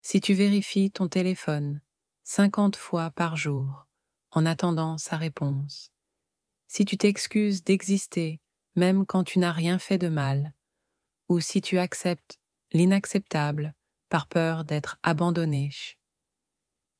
Si tu vérifies ton téléphone 50 fois par jour en attendant sa réponse, si tu t'excuses d'exister même quand tu n'as rien fait de mal, ou si tu acceptes l'inacceptable par peur d'être abandonné,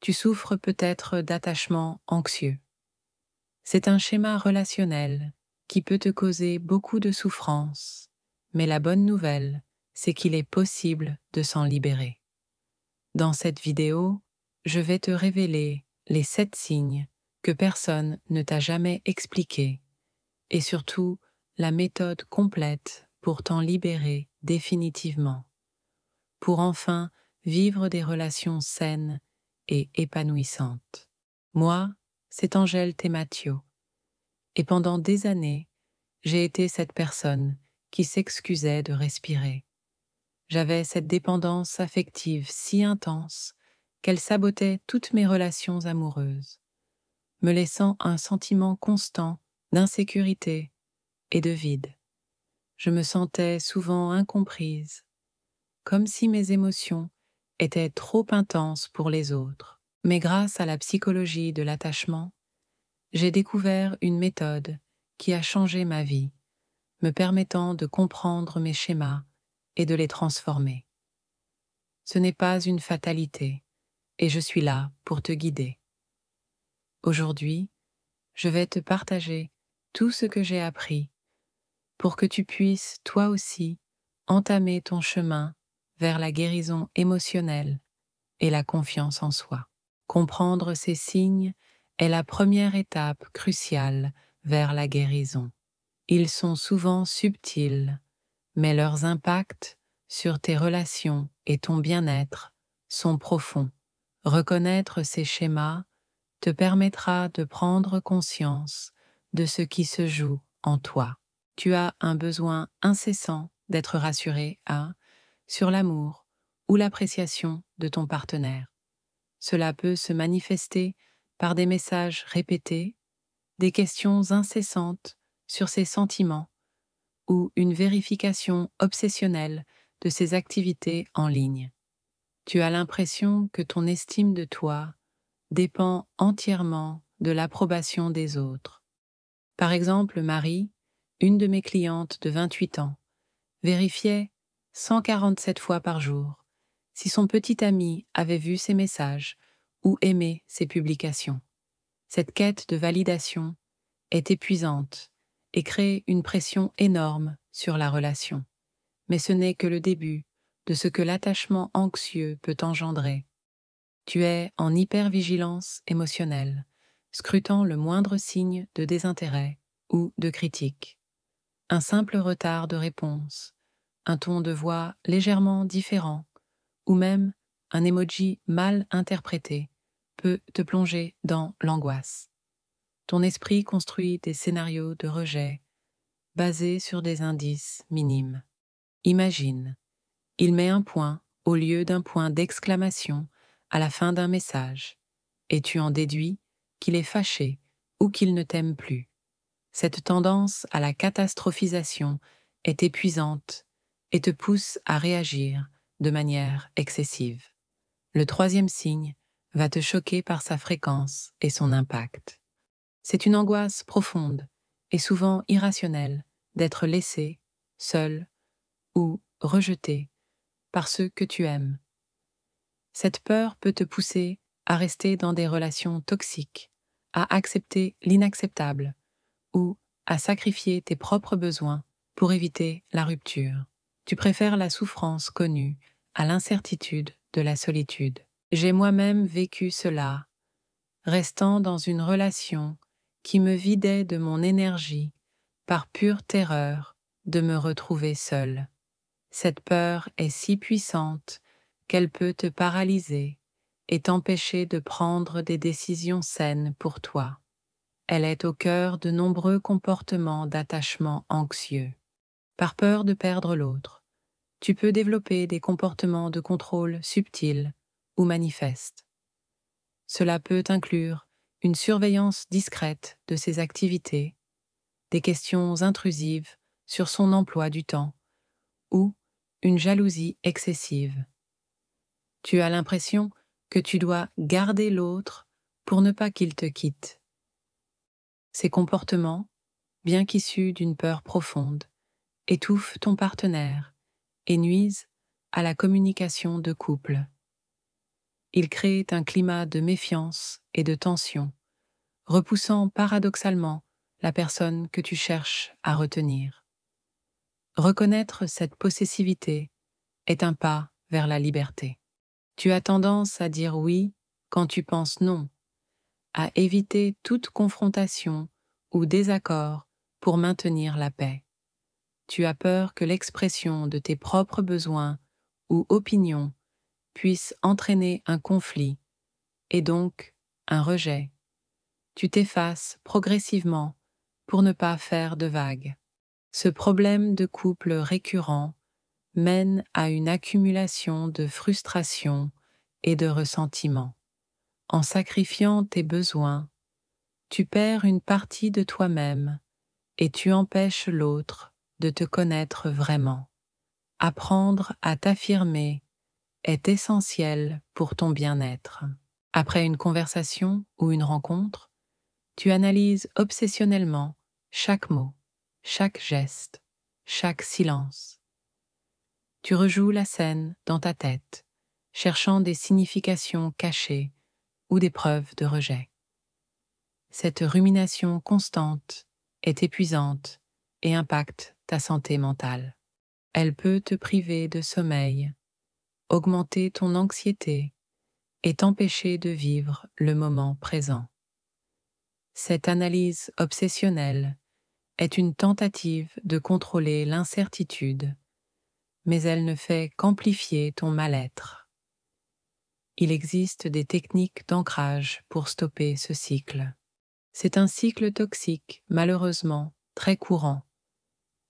tu souffres peut-être d'attachement anxieux. C'est un schéma relationnel qui peut te causer beaucoup de souffrance, mais la bonne nouvelle, c'est qu'il est possible de s'en libérer. Dans cette vidéo, je vais te révéler les 7 signes que personne ne t'a jamais expliqués et surtout la méthode complète pour t'en libérer définitivement, pour enfin vivre des relations saines et épanouissantes. Moi, c'est Angèle Thématio, et pendant des années, j'ai été cette personne qui s'excusait de respirer. J'avais cette dépendance affective si intense qu'elle sabotait toutes mes relations amoureuses, me laissant un sentiment constant d'insécurité et de vide. Je me sentais souvent incomprise, comme si mes émotions étaient trop intenses pour les autres. Mais grâce à la psychologie de l'attachement, j'ai découvert une méthode qui a changé ma vie, me permettant de comprendre mes schémas et de les transformer. Ce n'est pas une fatalité, et je suis là pour te guider. Aujourd'hui, je vais te partager tout ce que j'ai appris pour que tu puisses, toi aussi, entamer ton chemin vers la guérison émotionnelle et la confiance en soi. Comprendre ces signes est la première étape cruciale vers la guérison. Ils sont souvent subtils, mais leurs impacts sur tes relations et ton bien-être sont profonds. Reconnaître ces schémas te permettra de prendre conscience de ce qui se joue en toi. Tu as un besoin incessant d'être rassuré sur l'amour ou l'appréciation de ton partenaire. Cela peut se manifester par des messages répétés, des questions incessantes sur ses sentiments ou une vérification obsessionnelle de ses activités en ligne. Tu as l'impression que ton estime de toi dépend entièrement de l'approbation des autres. Par exemple, Marie, une de mes clientes de 28 ans, vérifiait 147 fois par jour si son petit ami avait vu ses messages ou aimé ses publications. Cette quête de validation est épuisante et crée une pression énorme sur la relation. Mais ce n'est que le début de ce que l'attachement anxieux peut engendrer. Tu es en hypervigilance émotionnelle, scrutant le moindre signe de désintérêt ou de critique. Un simple retard de réponse, un ton de voix légèrement différent, ou même un emoji mal interprété peut te plonger dans l'angoisse. Ton esprit construit des scénarios de rejet basés sur des indices minimes. Imagine, il met un point au lieu d'un point d'exclamation à la fin d'un message, et tu en déduis qu'il est fâché ou qu'il ne t'aime plus. Cette tendance à la catastrophisation est épuisante et te pousse à réagir de manière excessive. Le troisième signe va te choquer par sa fréquence et son impact. C'est une angoisse profonde et souvent irrationnelle d'être laissé, seul ou rejeté par ceux que tu aimes. Cette peur peut te pousser à rester dans des relations toxiques, à accepter l'inacceptable ou à sacrifier tes propres besoins pour éviter la rupture. Tu préfères la souffrance connue à l'incertitude de la solitude. J'ai moi-même vécu cela, restant dans une relation qui me vidait de mon énergie par pure terreur de me retrouver seule. Cette peur est si puissante qu'elle peut te paralyser et t'empêcher de prendre des décisions saines pour toi. Elle est au cœur de nombreux comportements d'attachement anxieux. Par peur de perdre l'autre, tu peux développer des comportements de contrôle subtils ou manifestes. Cela peut inclure une surveillance discrète de ses activités, des questions intrusives sur son emploi du temps ou une jalousie excessive. Tu as l'impression que tu dois garder l'autre pour ne pas qu'il te quitte. Ces comportements, bien qu'issus d'une peur profonde, étouffent ton partenaire et nuisent à la communication de couple. Ils créent un climat de méfiance et de tension, repoussant paradoxalement la personne que tu cherches à retenir. Reconnaître cette possessivité est un pas vers la liberté. Tu as tendance à dire oui quand tu penses non, à éviter toute confrontation ou désaccord pour maintenir la paix. Tu as peur que l'expression de tes propres besoins ou opinions puisse entraîner un conflit et donc un rejet. Tu t'effaces progressivement pour ne pas faire de vagues. Ce problème de couple récurrent mène à une accumulation de frustration et de ressentiment. En sacrifiant tes besoins, tu perds une partie de toi-même et tu empêches l'autre de te connaître vraiment. Apprendre à t'affirmer est essentiel pour ton bien-être. Après une conversation ou une rencontre, tu analyses obsessionnellement chaque mot, chaque geste, chaque silence. Tu rejoues la scène dans ta tête, cherchant des significations cachées ou des preuves de rejet. Cette rumination constante est épuisante et impacte ta santé mentale. Elle peut te priver de sommeil, augmenter ton anxiété et t'empêcher de vivre le moment présent. Cette analyse obsessionnelle est une tentative de contrôler l'incertitude, mais elle ne fait qu'amplifier ton mal-être. Il existe des techniques d'ancrage pour stopper ce cycle. C'est un cycle toxique, malheureusement, très courant.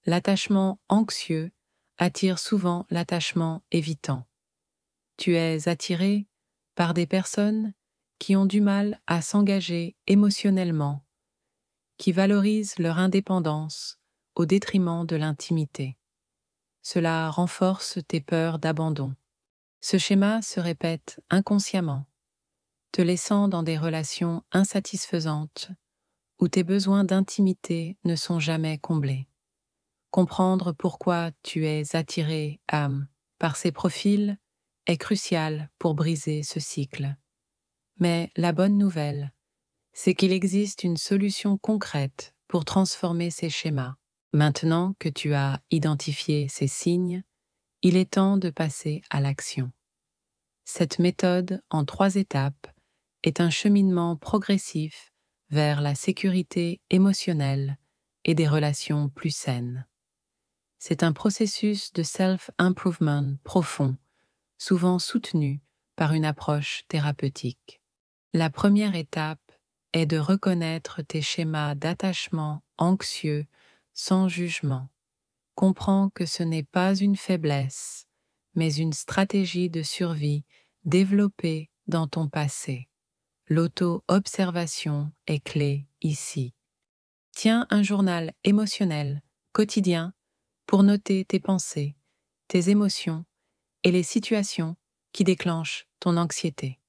L'attachement anxieux attire souvent l'attachement évitant. Tu es attiré par des personnes qui ont du mal à s'engager émotionnellement, qui valorisent leur indépendance au détriment de l'intimité. Cela renforce tes peurs d'abandon. Ce schéma se répète inconsciemment, te laissant dans des relations insatisfaisantes où tes besoins d'intimité ne sont jamais comblés. Comprendre pourquoi tu es attiré par ces profils est crucial pour briser ce cycle. Mais la bonne nouvelle, c'est qu'il existe une solution concrète pour transformer ces schémas. Maintenant que tu as identifié ces signes, il est temps de passer à l'action. Cette méthode en 3 étapes est un cheminement progressif vers la sécurité émotionnelle et des relations plus saines. C'est un processus de self-improvement profond, souvent soutenu par une approche thérapeutique. La première étape est de reconnaître tes schémas d'attachement anxieux sans jugement. Comprends que ce n'est pas une faiblesse, mais une stratégie de survie développée dans ton passé. L'auto-observation est clé ici. Tiens un journal émotionnel, quotidien, pour noter tes pensées, tes émotions et les situations qui déclenchent ton anxiété.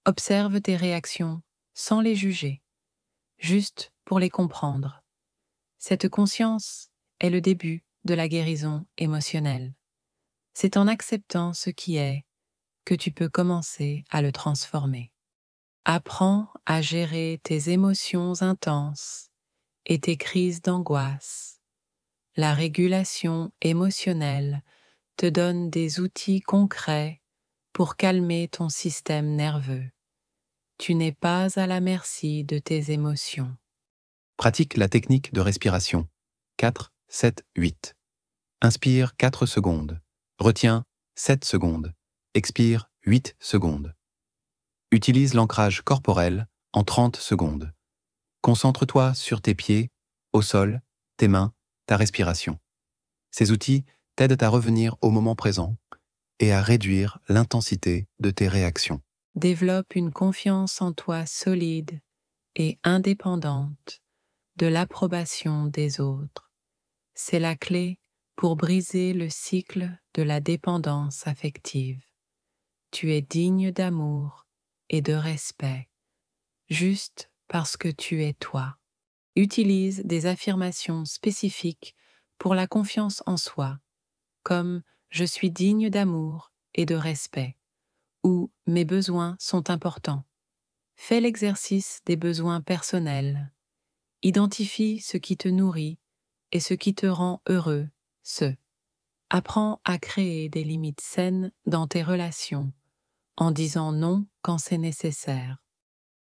Observe tes réactions sans les juger, juste pour les comprendre. Cette conscience est le début de la guérison émotionnelle. C'est en acceptant ce qui est que tu peux commencer à le transformer. Apprends à gérer tes émotions intenses et tes crises d'angoisse. La régulation émotionnelle te donne des outils concrets pour calmer ton système nerveux. Tu n'es pas à la merci de tes émotions. Pratique la technique de respiration. 4, 7, 8. Inspire 4 secondes. Retiens 7 secondes. Expire 8 secondes. Utilise l'ancrage corporel en 30 secondes. Concentre-toi sur tes pieds, au sol, tes mains, ta respiration. Ces outils t'aident à revenir au moment présent et à réduire l'intensité de tes réactions. Développe une confiance en toi solide et indépendante de l'approbation des autres. C'est la clé pour briser le cycle de la dépendance affective. tu es digne d'amour et de respect, juste parce que tu es toi. Utilise des affirmations spécifiques pour la confiance en soi, comme « je suis digne d'amour et de respect » ou « mes besoins sont importants ». Fais l'exercice des besoins personnels. Identifie ce qui te nourrit et ce qui te rend heureux, Apprends à créer des limites saines dans tes relations, en disant non quand c'est nécessaire.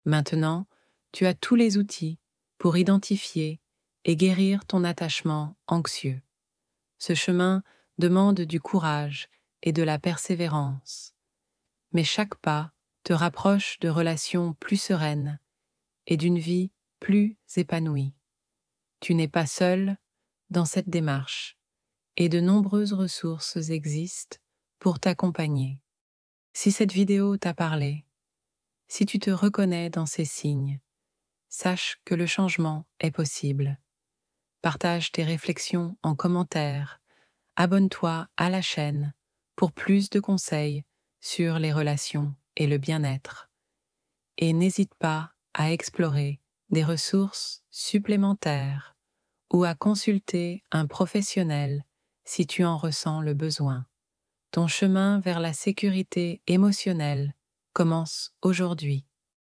Maintenant, tu as tous les outils pour identifier et guérir ton attachement anxieux. Ce chemin demande du courage et de la persévérance, mais chaque pas te rapproche de relations plus sereines et d'une vie plus épanouie. Tu n'es pas seul dans cette démarche et de nombreuses ressources existent pour t'accompagner. Si cette vidéo t'a parlé, si tu te reconnais dans ces signes, sache que le changement est possible. Partage tes réflexions en commentaire, abonne-toi à la chaîne pour plus de conseils sur les relations et le bien-être. Et n'hésite pas à explorer des ressources supplémentaires ou à consulter un professionnel si tu en ressens le besoin. Ton chemin vers la sécurité émotionnelle commence aujourd'hui.